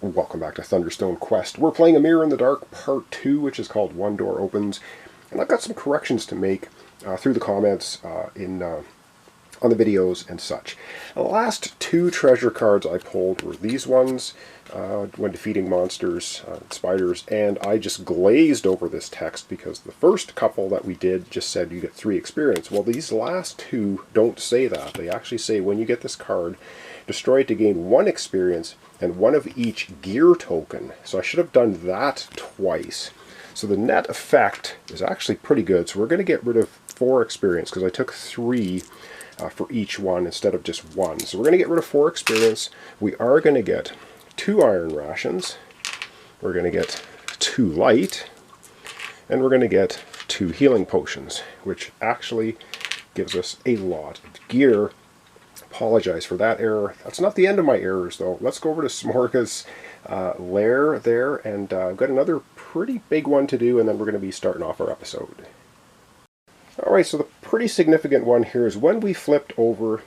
Welcome back to Thunderstone Quest. We're playing A Mirror in the Dark Part 2, which is called One Door Opens. And I've got some corrections to make through the comments on the videos and such. The last two treasure cards I pulled were these ones, when defeating monsters, spiders, and I just glazed over this text because the first couple that we did just said you get 3 experience. Well, these last two don't say that. They actually say when you get this card, destroy it to gain 1 experience and 1 of each gear token. So I should have done that twice. So the net effect is actually pretty good. So we're going to get rid of 4 experience because I took 3 for each one instead of just 1. So we're going to get rid of 4 experience. We are going to get 2 iron rations. We're going to get 2 light. And we're going to get 2 healing potions, which actually gives us a lot of gear. Apologize for that error. That's not the end of my errors, though. Let's go over to Smorga's lair there, and I've got another pretty big one to do, and then we're going to be starting off our episode. Alright, so the pretty significant one here is when we flipped over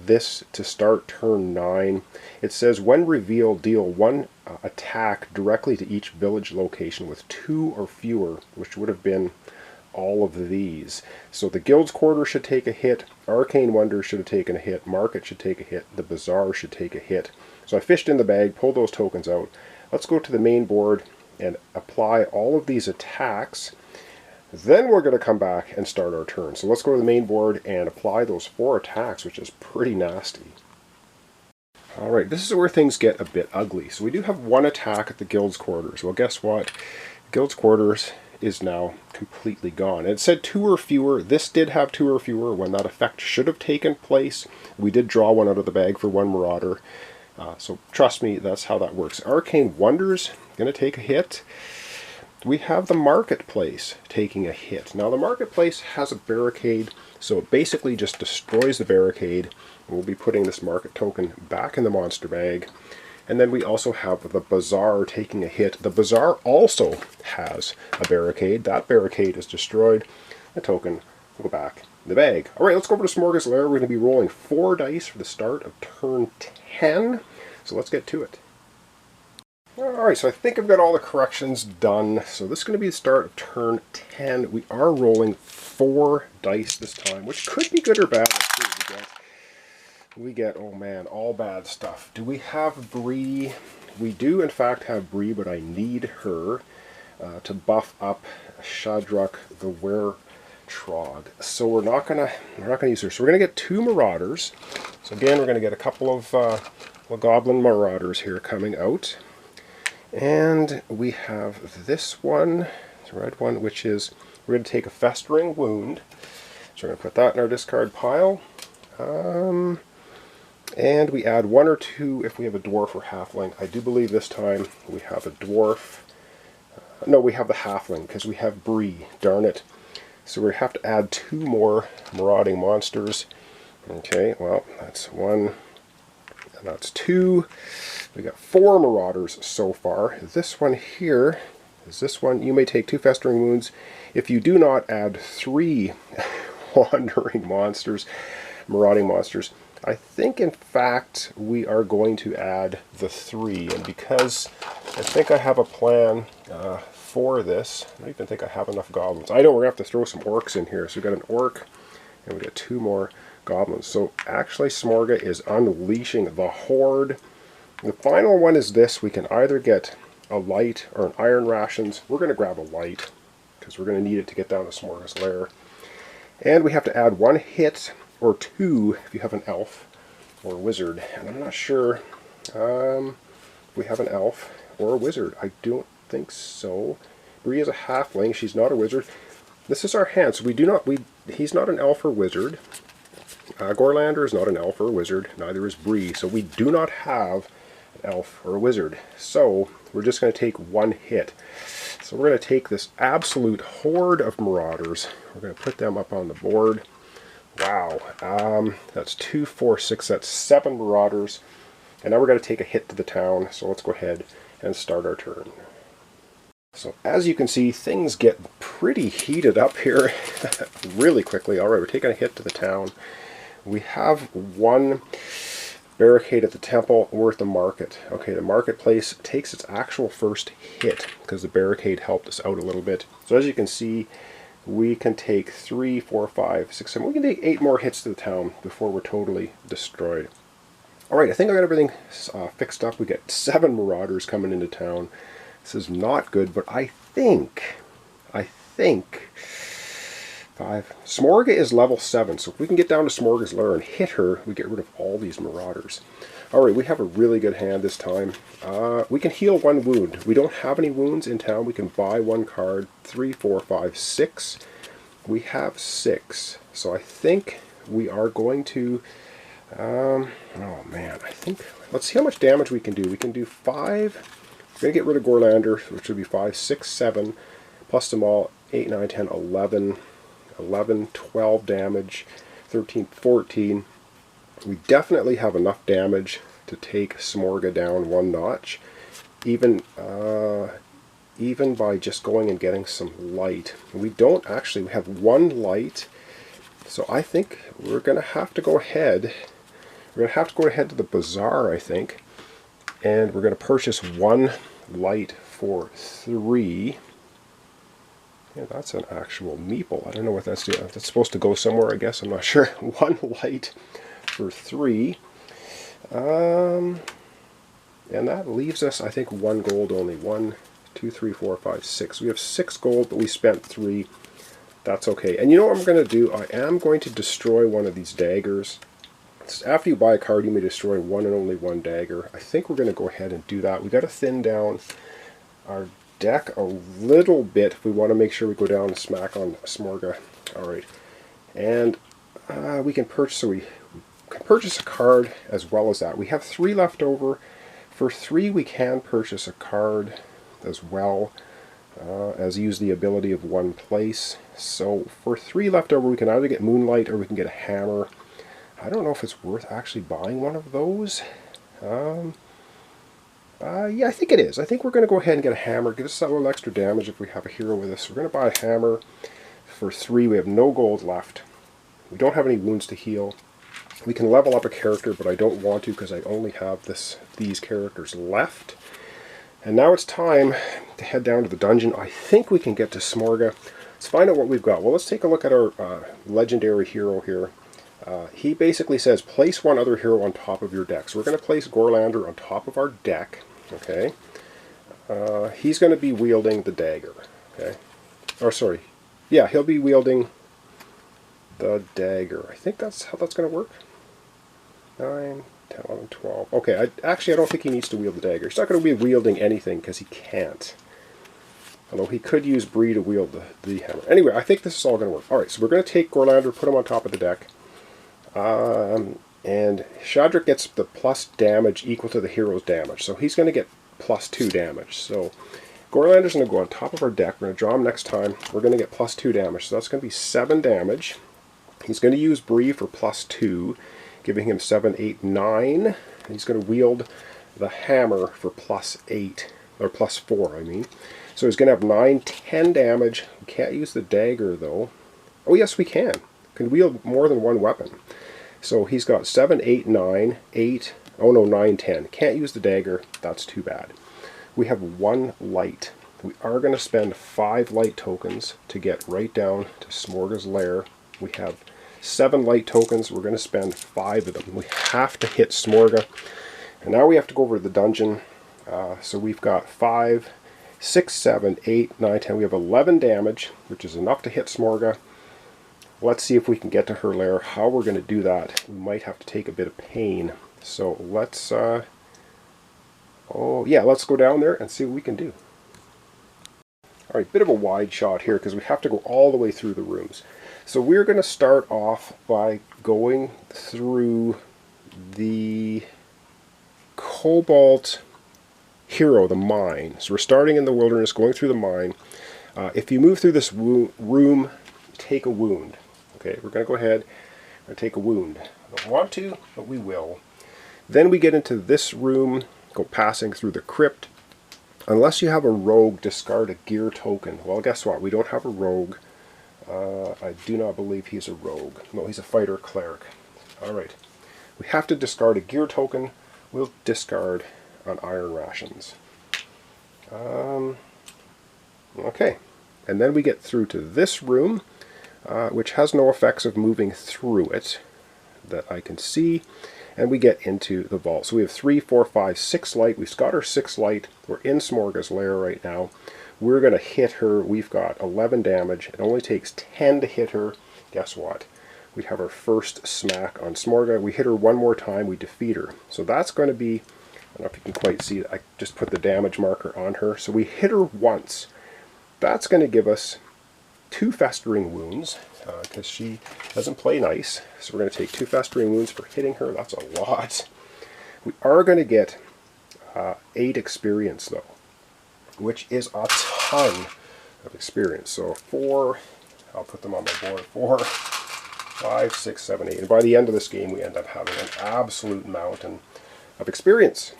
this to start turn 9, it says when revealed, deal 1 attack directly to each village location with 2 or fewer, which would have been all of these. So the Guild's Quarter should take a hit, Arcane Wonders should have taken a hit, Market should take a hit, the Bazaar should take a hit. So I fished in the bag, pulled those tokens out. Let's go to the main board and apply all of these attacks. Then we're going to come back and start our turn. So let's go to the main board and apply those 4 attacks, which is pretty nasty. Alright, this is where things get a bit ugly. So we do have 1 attack at the Guild's Quarters. Well, guess what? Guild's Quarters is now completely gone. It said 2 or fewer. This did have 2 or fewer when that effect should have taken place. We did draw 1 out of the bag for 1 Marauder. So trust me, that's how that works. Arcane Wonders, going to take a hit. We have the Marketplace taking a hit. Now the Marketplace has a barricade, so it basically just destroys the barricade. We'll be putting this market token back in the monster bag. And then we also have the Bazaar taking a hit. The Bazaar also has a barricade. That barricade is destroyed. The token will go back in the bag. Alright, let's go over to Smorga's lair. We're going to be rolling 4 dice for the start of turn 10. So let's get to it. Alright, so I think I've got all the corrections done. So this is going to be the start of turn 10. We are rolling 4 dice this time, which could be good or bad. Let's see what we get. We get, oh man, all bad stuff. Do we have Bree? We do in fact have Bree, but I need her to buff up Shadruk the Weretrog. So we're not gonna use her. So we're gonna get 2 Marauders. So again, we're gonna get a couple of Goblin Marauders here coming out. And we have this one, the red one, which is, we're going to take a Festering Wound. So we're going to put that in our discard pile. And we add 1 or 2 if we have a Dwarf or Halfling. I do believe this time we have a Dwarf. No, we have the Halfling because we have Bree. Darn it. So we have to add 2 more Marauding Monsters. Okay, well, that's 1. And that's 2. We got 4 Marauders so far. This one here is this one. You may take 2 Festering Wounds if you do not add 3 Wandering Monsters, Marauding Monsters. I think, in fact, we are going to add the 3. And because I think I have a plan for this, I don't even think I have enough Goblins. I know we're going to have to throw some Orcs in here. So we've got an Orc, and we got 2 more Goblins. So actually Smorga is unleashing the Horde. The final one is this. We can either get a light or an iron rations. We're going to grab a light because we're going to need it to get down to Smorga's lair. And we have to add 1 hit or 2 if you have an elf or a wizard. And I'm not sure if we have an elf or a wizard. I don't think so. Bree is a halfling. She's not a wizard. This is our hand. So he's not an elf or wizard. Gorlander is not an elf or a wizard. Neither is Bree. So we do not have an elf or a wizard. So we're just going to take 1 hit. So we're going to take this absolute horde of Marauders. We're going to put them up on the board. Wow. That's 2, 4, 6. That's 7 Marauders. And now we're going to take a hit to the town. So let's go ahead and start our turn. So as you can see, things get pretty heated up here really quickly. Alright, we're taking a hit to the town. We have 1 Barricade at the temple. We're at the market. Okay, the marketplace takes its actual first hit because the barricade helped us out a little bit. So as you can see, we can take 3, 4, 5, 6, 7. We can take 8 more hits to the town before we're totally destroyed. Alright, I think I got everything fixed up. We got 7 marauders coming into town. This is not good, but I think 5. Smorga is level 7, so if we can get down to Smorga's lair and hit her, we get rid of all these marauders. Alright, we have a really good hand this time. We can heal 1 wound. We don't have any wounds in town. We can buy 1 card. 3, 4, 5, 6. We have 6. So I think we are going to... oh man, I think... Let's see how much damage we can do. We can do 5. We're going to get rid of Gorlander, which would be 5, 6, 7. Plus them all, 8, 9, 10, 11. 11, 12 damage, 13, 14. We definitely have enough damage to take Smorga down 1 notch, even by just going and getting some light. We don't actually, we have 1 light, so I think we're going to have to go ahead. We're going to have to go ahead to the bazaar, I think, and we're going to purchase 1 light for 3. Yeah, that's an actual meeple. I don't know what that's doing. That's supposed to go somewhere, I guess. I'm not sure. 1 light for 3. And that leaves us, I think, 1 gold only. 1, 2, 3, 4, 5, 6. We have 6 gold, but we spent 3. That's okay. And you know what I'm going to do? I am going to destroy 1 of these daggers. After you buy a card, you may destroy 1 and only 1 dagger. I think we're going to go ahead and do that. We've got to thin down our deck a little bit if we want to make sure we go down and smack on Smorga. Alright, and we can purchase, so we can purchase a card as well as that. We have 3 left over. For 3 we can purchase a card as well as use the ability of 1 place. So for 3 left over we can either get Moonlight or we can get a hammer. I don't know if it's worth actually buying 1 of those. Yeah, I think it is. I think we're going to go ahead and get a hammer. Give us a little extra damage if we have a hero with us. We're going to buy a hammer for 3. We have no gold left. We don't have any wounds to heal. We can level up a character, but I don't want to because I only have these characters left. And now it's time to head down to the dungeon. I think we can get to Smorga. Let's find out what we've got. Well, let's take a look at our legendary hero here. He basically says, place 1 other hero on top of your deck. So we're going to place Gorlander on top of our deck. Okay. He's going to be wielding the dagger. Okay. Or sorry. Yeah, he'll be wielding the dagger. I think that's how that's going to work. 9, 10, 11, 12. Okay, actually I don't think he needs to wield the dagger. He's not going to be wielding anything because he can't. Although he could use Bree to wield the hammer. Anyway, I think this is all going to work. Alright, so we're going to take Gorlander, put him on top of the deck. And Shadrik gets the plus damage equal to the hero's damage. So he's going to get plus 2 damage. So Gorlander's going to go on top of our deck. We're going to draw him next time. We're going to get plus 2 damage. So that's going to be 7 damage. He's going to use Bree for plus 2, giving him 7, 8, 9. And he's going to wield the hammer for plus 8. Or plus 4, I mean. So he's going to have 9, 10 damage. We can't use the dagger, though. Oh, yes, we can. Can wield more than 1 weapon. So he's got 7, 8, 9, 8, oh no, 9, 10. Can't use the dagger. That's too bad. We have 1 light. We are going to spend 5 light tokens to get right down to Smorga's lair. We have 7 light tokens. We're going to spend 5 of them. We have to hit Smorga. And now we have to go over to the dungeon. So we've got 5, 6, 7, 8, 9, 10. We have 11 damage, which is enough to hit Smorga. Let's see if we can get to her lair. How we're going to do that, we might have to take a bit of pain. So let's, let's go down there and see what we can do. Alright, bit of a wide shot here because we have to go all the way through the rooms. So we're going to start off by going through the Cobalt hero, the mine. So we're starting in the wilderness, going through the mine. If you move through this room, take a wound. Okay, we're going to go ahead and take a wound. I don't want to, but we will. Then we get into this room, go passing through the crypt. Unless you have a rogue, discard a gear token. Well, guess what? We don't have a rogue. I do not believe he's a rogue. No, he's a fighter cleric. Alright. We have to discard a gear token. We'll discard on iron rations. Okay, and then we get through to this room, which has no effects of moving through it that I can see, and we get into the vault. So we have 3, 4, 5, 6 light. We've got our 6 light. We're in Smorga's lair right now. We're going to hit her. We've got 11 damage. It only takes 10 to hit her. Guess what? We have our first smack on Smorga. We hit her one more time. We defeat her. So that's going to be, I don't know if you can quite see it. I just put the damage marker on her. So we hit her once. That's going to give us 2 festering wounds, because she doesn't play nice. So we're going to take 2 festering wounds for hitting her. That's a lot. We are going to get 8 experience, though, which is a ton of experience. So 4, I'll put them on my board, 4, 5, 6, 7, 8. And by the end of this game, we end up having an absolute mountain of experience.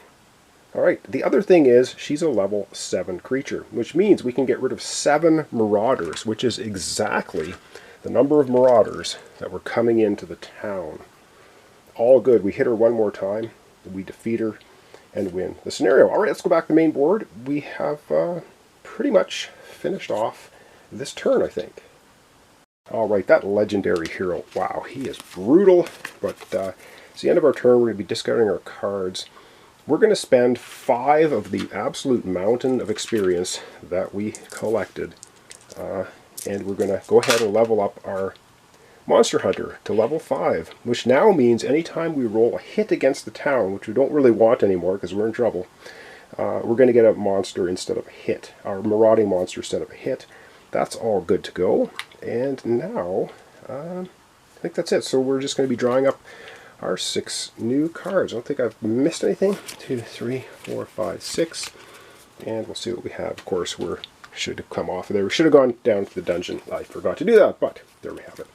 Alright, the other thing is she's a level 7 creature, which means we can get rid of 7 marauders, which is exactly the number of marauders that were coming into the town. All good. We hit her one more time, we defeat her, and win the scenario. Alright, let's go back to the main board. We have pretty much finished off this turn, I think. Alright, that legendary hero, wow, he is brutal, but it's the end of our turn. We're going to be discarding our cards. We're going to spend 5 of the absolute mountain of experience that we collected, and we're going to go ahead and level up our Monster Hunter to level 5, which now means anytime we roll a hit against the town, which we don't really want anymore because we're in trouble, we're going to get a monster instead of a hit, our marauding monster instead of a hit. That's all good to go, and now I think that's it. So we're just going to be drawing up our 6 new cards. I don't think I've missed anything. 2, 3, 4, 5, 6. And we'll see what we have. Of course, we should have come off of there. We should have gone down to the dungeon. I forgot to do that, but there we have it.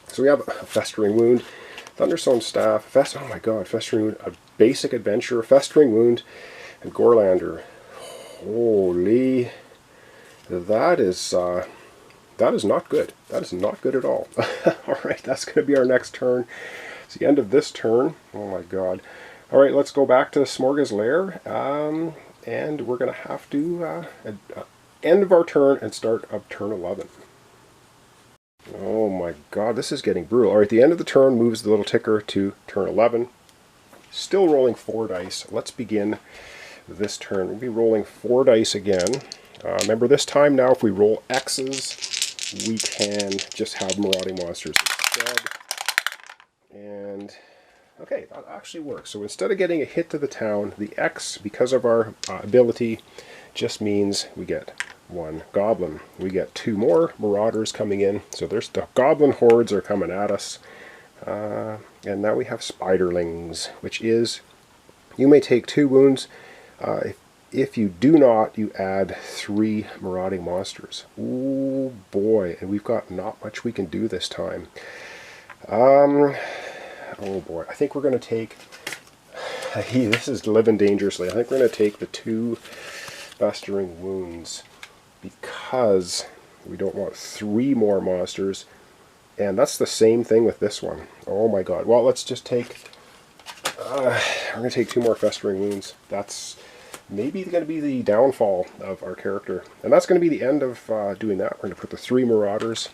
So we have a Festering Wound, Thunderstone Staff, oh my god, Festering Wound, a Basic Adventure, Festering Wound, and Gorlander. Holy, that is not good. That is not good at all. Alright, that's going to be our next turn. It's the end of this turn. Oh my god. Alright, let's go back to Smorga's lair, and we're going to have to end of our turn and start of turn 11. Oh my god, this is getting brutal. Alright, the end of the turn moves the little ticker to turn 11. Still rolling 4 dice. Let's begin this turn. We'll be rolling 4 dice again. Remember, this time now, if we roll X's, we can just have marauding monsters instead. And, okay, that actually works. So instead of getting a hit to the town, the X, because of our ability, just means we get 1 goblin. We get 2 more marauders coming in. So there's the goblin hordes are coming at us. And now we have spiderlings, which is, you may take 2 wounds. If you do not, you add 3 marauding monsters. Ooh boy, and we've got not much we can do this time. Oh boy, I think we're going to take, this is living dangerously, I think we're going to take the 2 Festering Wounds, because we don't want 3 more monsters, and that's the same thing with this one. Oh my god, well let's just take, we're going to take 2 more Festering Wounds. That's maybe going to be the downfall of our character, and that's going to be the end of doing that. We're going to put the 3 marauders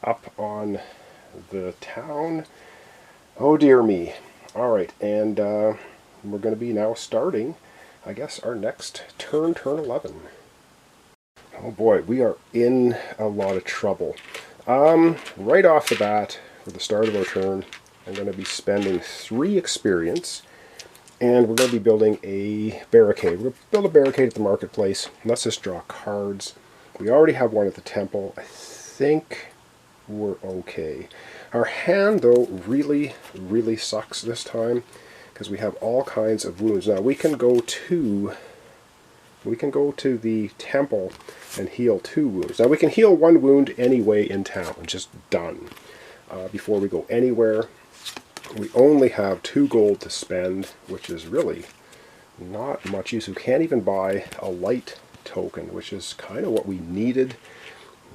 up on the town. Oh dear me. Alright, and we're going to be now starting, I guess, our next turn, turn 11. Oh boy, we are in a lot of trouble. Right off the bat, for the start of our turn, I'm going to be spending 3 experience, and we're going to be building a barricade. We're going to build a barricade at the marketplace. Let's just draw cards. We already have one at the temple. I think we're okay. Our hand, though, really, really sucks this time, because we have all kinds of wounds. Now, we can go to the temple and heal 2 wounds. Now, we can heal 1 wound anyway in town, just done. Before we go anywhere, we only have 2 gold to spend, which is really not much use. We can't even buy a light token, which is kind of what we needed.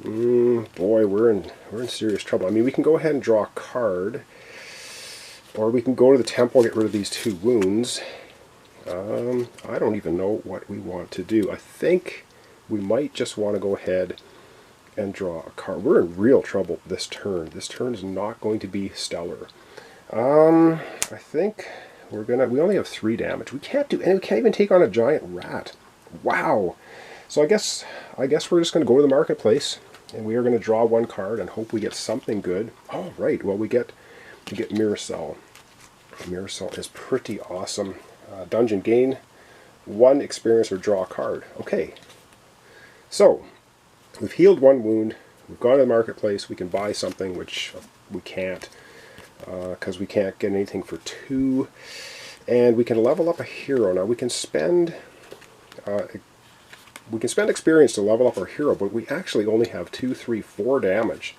Boy, we're in serious trouble. I mean, we can go ahead and draw a card. Or we can go to the temple and get rid of these 2 wounds. I don't even know what we want to do. I think we might just want to go ahead and draw a card. We're in real trouble this turn. This turn is not going to be stellar. I think we only have 3 damage. We can't do any, we can't even take on a giant rat. Wow. So I guess we're just going to go to the marketplace, and we are going to draw 1 card and hope we get something good. Oh, right. Well, we get Mirror Cell. Mirror Cell is pretty awesome. Dungeon, gain 1 experience or draw a card. Okay. So, we've healed 1 wound. We've gone to the marketplace. We can buy something, which we can't, because we can't get anything for 2. And we can level up a hero. Now we can spend experience to level up our hero, but we actually only have 2, 3, 4 damage.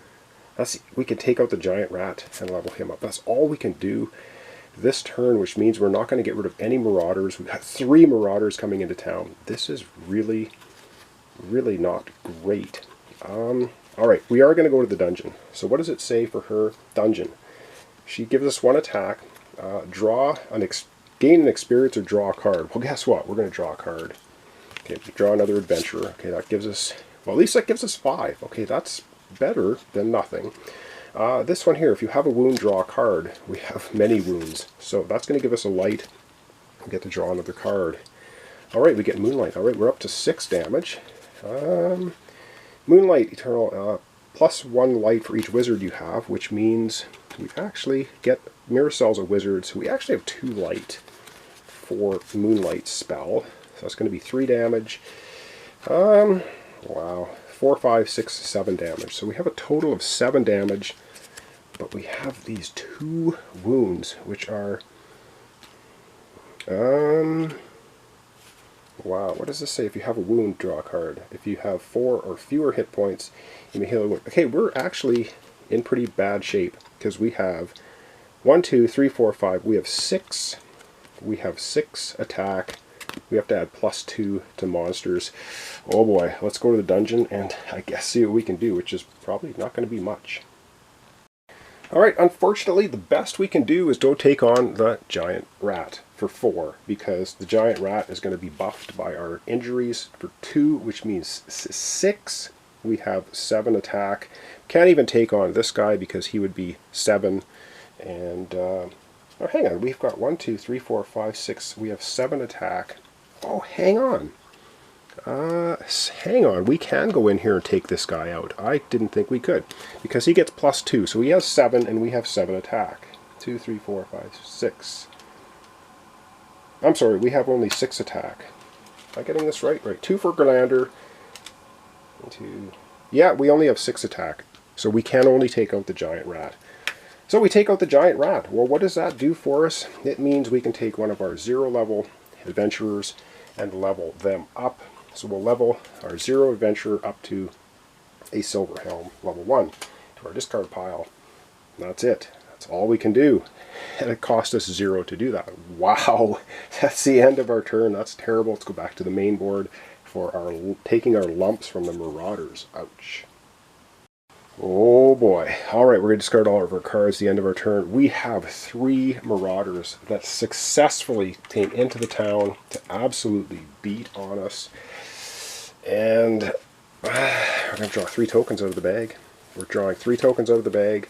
We can take out the giant rat and level him up. That's all we can do this turn, which means we're not going to get rid of any marauders. We've got 3 marauders coming into town. This is really, really not great. Alright, we are going to go to the dungeon. So what does it say for her dungeon? She gives us 1 attack, gain an experience or draw a card. Well, guess what? We're going to draw a card. Okay, we draw another adventurer. Okay, that gives us, well, at least that gives us 5. Okay, that's better than nothing. This one here, if you have a wound, draw a card. We have many wounds, so that's going to give us a light. We get to draw another card. Alright, we get Moonlight. Alright, we're up to 6 damage. Moonlight, Eternal, plus 1 light for each wizard you have, which means we actually get Mirror Cells of Wizards. So we actually have 2 light for Moonlight spell. So that's going to be 3 damage. Wow. 4, 5, 6, 7 damage. So we have a total of 7 damage, but we have these 2 wounds, which are, wow, what does this say? If you have a wound, draw a card. If you have 4 or fewer hit points, you may heal a wound. Okay, we're actually in pretty bad shape, because we have 1, 2, 3, 4, 5. We have 6. We have 6 attack. We have to add +2 to monsters. Oh boy, let's go to the dungeon and I guess see what we can do, which is probably not going to be much. Alright, unfortunately the best we can do is go take on the giant rat for 4, because the giant rat is going to be buffed by our injuries for 2, which means 6. We have 7 attack. Can't even take on this guy because he would be 7. And, oh, hang on, we've got 1, 2, 3, 4, 5, 6. We have 7 attack. Oh, hang on. Hang on. We can go in here and take this guy out. I didn't think we could, because he gets +2. So he has 7 and we have 7 attack. 2, 3, 4, 5, 6. I'm sorry, we have only 6 attack. Am I getting this right? Right. 2 for Gerlander. 2. Yeah, we only have 6 attack. So we can only take out the giant rat. So we take out the giant rat. Well, what does that do for us? It means we can take one of our 0 level adventurers and level them up. So we'll level our 0 adventurer up to a Silver Helm level 1 to our discard pile. And that's it. That's all we can do. And it cost us 0 to do that. Wow, that's the end of our turn. That's terrible. Let's go back to the main board for our taking our lumps from the marauders. Ouch. Oh boy. Alright, we're going to discard all of our cards at the end of our turn. We have 3 marauders that successfully came into the town to absolutely beat on us. And we're going to draw 3 tokens out of the bag. We're drawing 3 tokens out of the bag,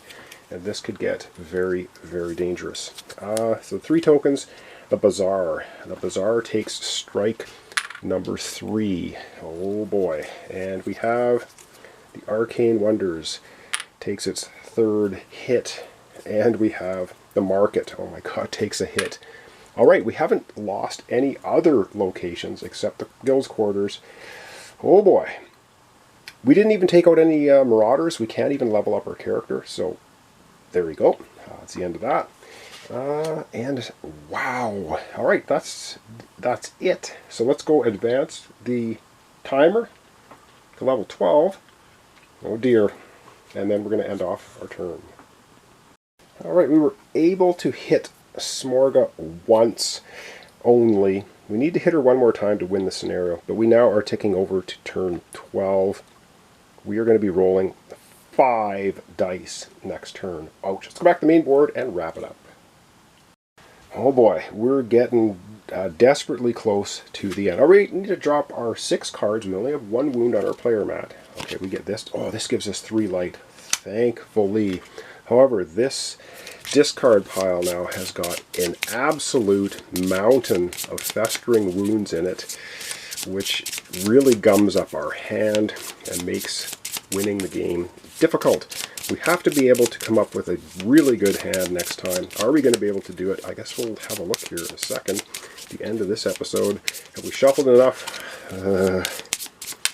and this could get very, very dangerous. So 3 tokens, the Bazaar. The Bazaar takes strike number 3. Oh boy. And we have the Arcane Wonders takes its 3rd hit, and we have the Market. Oh my god, takes a hit. Alright, we haven't lost any other locations except the Guild's Quarters. Oh boy. We didn't even take out any Marauders. We can't even level up our character, so there we go. That's the end of that. And wow. Alright, that's it. So let's go advance the timer to level 12. Oh dear. And then we're going to end off our turn. Alright, we were able to hit Smorga once only. We need to hit her one more time to win the scenario, but we now are ticking over to turn 12. We are going to be rolling 5 dice next turn. Ouch. Let's go back to the main board and wrap it up. Oh boy, we're getting desperately close to the end. All right, we need to drop our 6 cards. We only have 1 wound on our player mat. Okay, we get this. Oh, this gives us 3 light. Thankfully. However, this discard pile now has got an absolute mountain of festering wounds in it, which really gums up our hand and makes winning the game difficult. We have to be able to come up with a really good hand next time. Are we going to be able to do it? I guess we'll have a look here in a second. The end of this episode. Have we shuffled enough?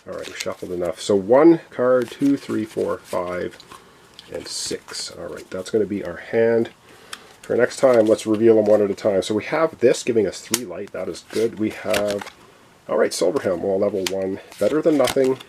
Alright, we shuffled enough. So 1 card, 2, 3, 4, 5, and 6. Alright, that's going to be our hand. For next time, let's reveal them one at a time. So we have this giving us 3 light. That is good. We have, alright, Silverhelm. Well, level 1. Better than nothing.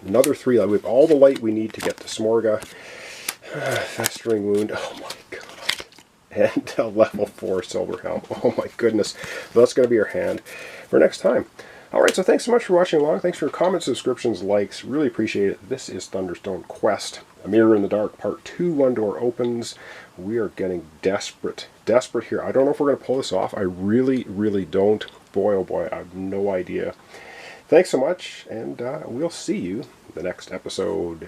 Another 3 light. We have all the light we need to get to Smorga. Festering wound. Oh my god. And a level 4 Silverhelm. Oh my goodness. So that's going to be our hand for next time. Alright, so thanks so much for watching along. Thanks for your comments, subscriptions, likes. Really appreciate it. This is Thunderstone Quest. A Mirror in the Dark Part 2. One door opens. We are getting desperate. Desperate here. I don't know if we're going to pull this off. I really, really don't. Boy, oh boy, I have no idea. Thanks so much, and we'll see you in the next episode.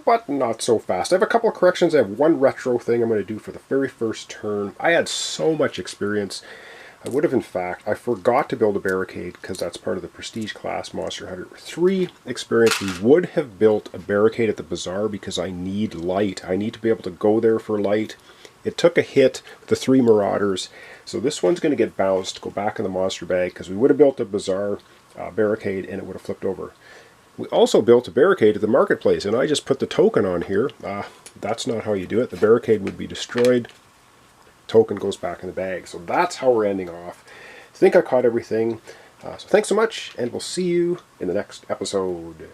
But not so fast. I have a couple of corrections. I have one retro thing I'm going to do for the very first turn. I had so much experience. I would have, in fact, I forgot to build a barricade because that's part of the Prestige class Monster Hunter 3 experience. We would have built a barricade at the bazaar because I need light. I need to be able to go there for light. It took a hit with the 3 Marauders, so this one's going to get bounced, go back in the monster bag, because we would have built a bazaar barricade and it would have flipped over. We also built a barricade at the marketplace, and I just put the token on here. That's not how you do it. The barricade would be destroyed. Token goes back in the bag. So that's how we're ending off. I think I caught everything. So thanks so much, and we'll see you in the next episode.